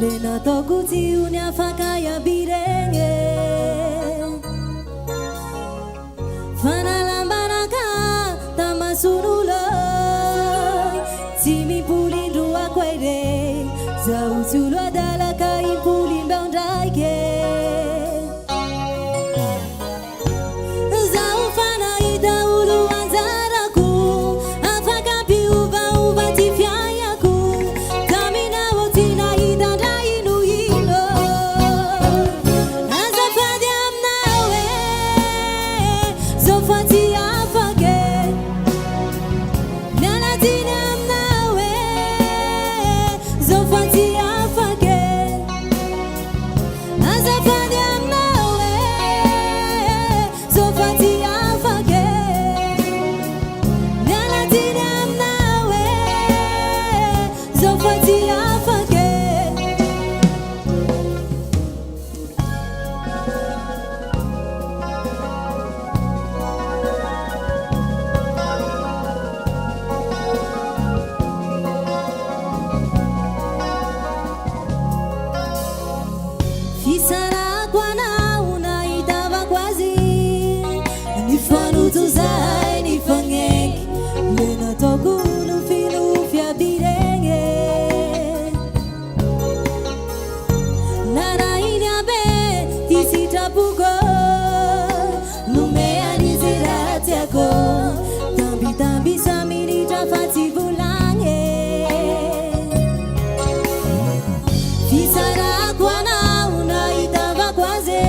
Lena tokuti unya fakaya birenge Fana lambaraka tamasunula Timi pulin rua kwede Zautulo dalaka impulin bandaike Zaufana ida ulu anzaraku Afaka piuva uva tifyayaku Tamina wotina ida dainu ino Azafadi amnawe Zofati afake Nalatina amnawe Zofati afake Azafadi amnawe Zofati afake Nalatina amnawe Zofati afake Fisara kwana unaitava kwazi Nifanu tuzai nifangeng Lena toku nufinu fya birenge Nana inyabe tisita pugo Numea niziratiako Tambi tambi samini tafati bulange Fisara kwana unaitava kwaze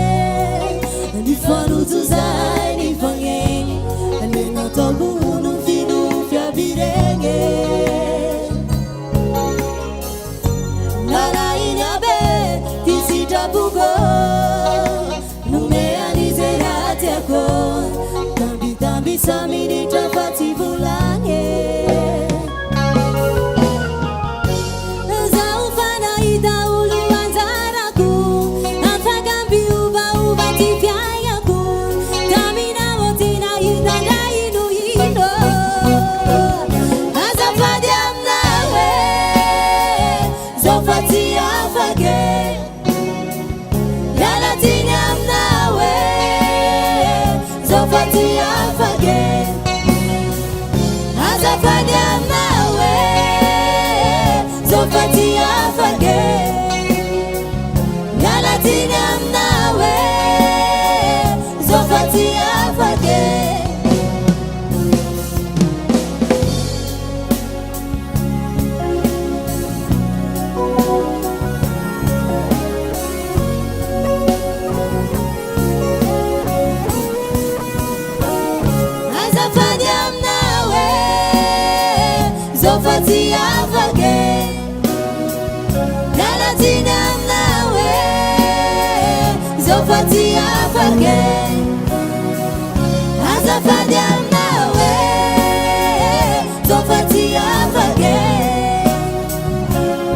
Nifanu tuzai nifangeng Lena toku nufinu fya birenge Nana inyabe tisita pugo Numea niziratiako Tambi tambi samini tafati bulange Zaufana ida ulu anzaraku Afagambi uba uba tifyayaku Tamina wotina ida dainu ino Azafadi amnawe Zofati afake Yalatina amnawe Zofati afake Azafadi amnawe Zofati afake Yalatina amnawe Zofati afake Azafadi amnawe Zofati afake Nalatina amnawe Zofati afake Azafadi amnawe Zofati afake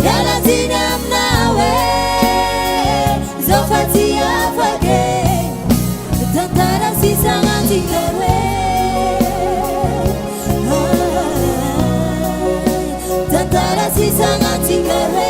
Nalatina amnawe Zofati afake Tantara sisa ngantikewe Tantara sisa ngantikewe